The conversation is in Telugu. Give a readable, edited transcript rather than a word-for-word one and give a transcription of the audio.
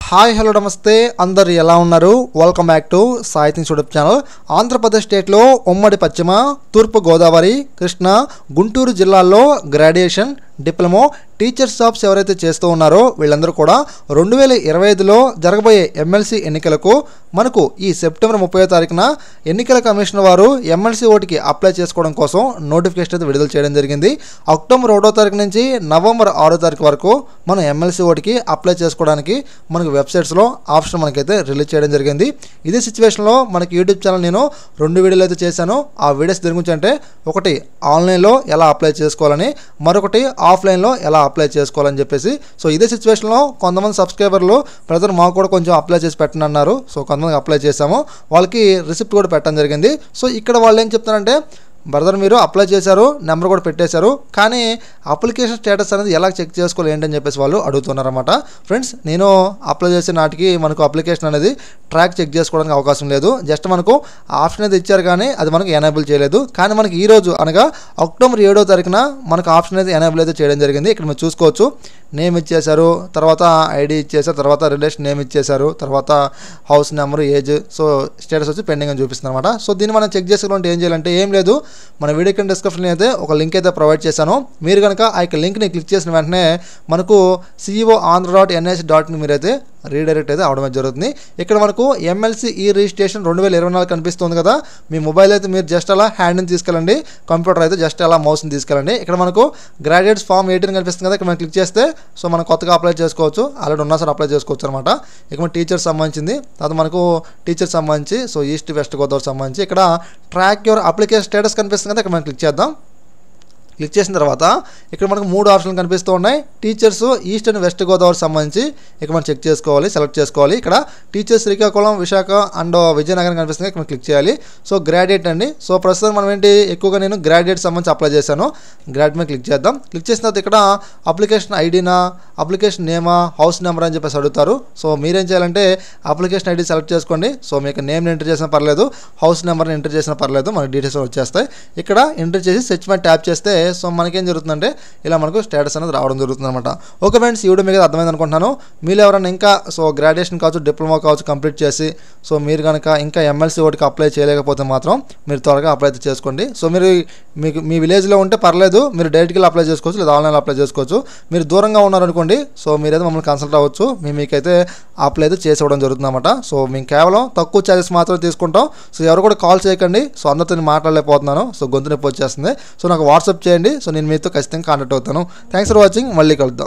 హాయ్ హలో నమస్తే అందరు ఎలా ఉన్నారు welcome back to Sai things YouTube channel Andhra Pradesh స్టేట్లో ఉమ్మడి పశ్చిమ తూర్పు గోదావరి కృష్ణా గుంటూరు జిల్లాల్లో గ్రాడ్యుయేషన్ డిప్లొమా టీచర్స్ జాబ్స్ ఎవరైతే చేస్తూ ఉన్నారో వీళ్ళందరూ కూడా 2025లో జరగబోయే ఎమ్మెల్సీ ఎన్నికలకు మనకు ఈ సెప్టెంబర్ 30వ తారీఖున ఎన్నికల కమిషన్ వారు ఎమ్మెల్సీ ఓటుకి అప్లై చేసుకోవడం కోసం నోటిఫికేషన్ అయితే విడుదల చేయడం జరిగింది. అక్టోబర్ 1వ తారీఖు నుంచి నవంబర్ 6వ తారీఖు వరకు మనం ఎమ్మెల్సీ ఓటుకి అప్లై చేసుకోవడానికి మనకు వెబ్సైట్స్లో ఆప్షన్ మనకైతే రిలీజ్ చేయడం జరిగింది. ఇదే సిచ్యువేషన్లో మనకి యూట్యూబ్ ఛానల్ నేను 2 వీడియోలు అయితే చేశాను. ఆ వీడియోస్ దేని గురించి అంటే ఒకటి ఆన్లైన్లో ఎలా అప్లై చేసుకోవాలని, మరొకటి ఆఫ్లైన్లో ఎలా అప్లై చేసుకోవాలని చెప్పేసి. సో ఇదే సిచ్యువేషన్లో కొంతమంది సబ్స్క్రైబర్లు బ్రదర్ మాకు కూడా కొంచెం అప్లై చేసి పెట్టండి అన్నారు. సో కొంతమంది అప్లై చేసాము, వాళ్ళకి రిసిప్ట్ కూడా పెట్టడం జరిగింది. సో ఇక్కడ వాళ్ళు ఏం చెప్తారంటే బ్రదర్ మీరు అప్లై చేశారు, నెంబర్ కూడా పెట్టేశారు, కానీ అప్లికేషన్ స్టేటస్ అనేది ఎలా చెక్ చేసుకోవాలి ఏంటని చెప్పేసి వాళ్ళు అడుగుతున్నారన్నమాట. ఫ్రెండ్స్ నేను అప్లై చేసే నాటికి మనకు అప్లికేషన్ అనేది ట్రాక్ చెక్ చేసుకోవడానికి అవకాశం లేదు. జస్ట్ మనకు ఆప్షన్ అయితే ఇచ్చారు కానీ అది మనకు ఎనేబుల్ చేయలేదు. కానీ మనకి ఈరోజు అనగా అక్టోబర్ 7వ తారీఖున మనకు ఆప్షన్ అయితే ఎనేబుల్ అయితే చేయడం జరిగింది. ఇక్కడ మీరు చూసుకోవచ్చు, నేమ్ ఇచ్చేశారు, తర్వాత ఐడి ఇచ్చేసారు, తర్వాత రిలేషన్ నేమ్ ఇచ్చేశారు, తర్వాత house number, age, so status వచ్చి పెండింగ్ అని చూపిస్తుంది అనమాట. సో దీన్ని మనం చెక్ చేసుకోవాలంటే ఏం చేయాలంటే ఏం లేదు, మన వీడియో కింద డిస్క్రిప్షన్లో అయితే ఒక లింక్ అయితే ప్రొవైడ్ చేశాను. మీరు కనుక ఆ యొక్క లింక్ని క్లిక్ చేసిన వెంటనే మనకు ceo.andhra.nh.in మీరైతే రీడైరెక్ట్ అయితే అవడం జరుగుతుంది. ఇక్కడ మనకు ఎమ్మెల్సీ ఈ రిజిస్ట్రేషన్ 2024 కనిపిస్తుంది కదా, మీ మొబైల్ అయితే మీరు జస్ట్ అలా హ్యాండ్ని తీసుకెళ్ళండి, కంప్యూటర్ అయితే జస్ట్ అలా మౌస్ని తీసుకెళ్ళండి. ఇక్కడ మనకు గ్రాడ్యుయేట్స్ ఫామ్ 18 కనిపిస్తుంది కదా, ఇక్కడ మనం క్లిక్ చేస్తే సో మనం కొత్తగా అప్లై చేసుకోవచ్చు, ఆల్రెడీ ఉన్నా సరే అప్లై చేసుకోవచ్చు అనమాట. ఇక మన టీచర్స్ సంబంధించింది, తర్వాత మనకు టీచర్స్ సంబంధించి సో ఈస్ట్ వెస్ట్ గోదావరి సంబంధించి ఇక్కడ ట్రాక్ యువర్ అప్లికేషన్ స్టేటస్ కనిపిస్తుంది కదా, ఇక్కడ మనం క్లిక్ చేద్దాం. క్లిక్ చేసిన తర్వాత ఇక్కడ మనకు 3 ఆప్షన్లు కనిపిస్తూ ఉన్నాయి. Teachers east and west Godavari సంబంధించి ఇక్కడ మనం చెక్ చేసుకోవాలి, సెలెక్ట్ చేసుకోవాలి. ఇక్కడ టీచర్స్ శ్రీకాకుళం, విశాఖ అండ్ విజయనగరం కనిపిస్తుంది, ఇక్కడ మనం క్లిక్ చేయాలి. సో గ్రాడ్యుయేట్ అండి. సో ప్రస్తుతం మనం ఏంటి ఎక్కువగా నేను గ్రాడ్యుయేట్ సంబంధించి అప్లై చేశాను. గ్రాడ్యుయేట్ మీద క్లిక్ చేద్దాం. క్లిక్ చేసిన తర్వాత ఇక్కడ అప్లికేషన్ ఐడినా, అప్లికేషన్ నేమా, హౌస్ నెంబర్ అని చెప్పేసి అడుగుతారు. సో మీరేం చేయాలంటే అప్లికేషన్ ఐడి సెలెక్ట్ చేసుకోండి. సో మీకు నేమ్ని ఎంటర్ చేసినా పర్లేదు, హౌస్ నెంబర్ని ఎంటర్ చేసినా పర్లేదు, మనకి డీటెయిల్స్ వచ్చేస్తాయి. ఇక్కడ ఎంటర్ చేసి సెర్చ్ మీద ట్యాప్ చేస్తే సో మనకేం జరుగుతుందంటే ఇలా మనకు స్టేటస్ అనేది రావడం జరుగుతుంది అనమాట. ఓకే ఫ్రెండ్స్, ఈ వీడియో మీకు అర్థమైంది అనుకుంటున్నాను. మీరు ఎవరైనా ఇంకా సో గ్రాడ్యుయేషన్ కావచ్చు, డిప్లొమా కావచ్చు కంప్లీట్ చేసి సో మీరు కనుక ఇంకా ఎమ్మెల్సీ ఓటుకి అప్లై చేయలేకపోతే మాత్రం మీరు త్వరగా అప్లై చేసుకోండి. సో మీరు మీకు మీ విలేజ్లో ఉంటే పర్లేదు, మీరు డైరెక్ట్గా అప్లై చేసుకోవచ్చు, లేదా ఆన్లైన్లో అప్లై చేసుకోవచ్చు. మీరు దూరంగా ఉన్నారనుకోండి, సో మీరైతే మమ్మల్ని కన్సల్ట్ అవ్వచ్చు, మీకైతే అప్లై అయితే చేసి ఇవ్వడం జరుగుతుంది అనమాట. సో మేము కేవలం తక్కువ ఛార్జెస్ మాత్రమే తీసుకుంటాం. సో ఎవరు కూడా కాల్ చేయకండి, సో అందరితో మాట్లాడలేకపోతున్నాను, సో గొంతు నొప్పి వచ్చేస్తుంది. సో నాకు వాట్సాప్ చేయండి, సో నేను మీతో ఖచ్చితంగా కాంటాక్ట్ అవుతాను. థ్యాంక్స్ ఫర్ వాచింగ్, మళ్ళీ కలుద్దాం.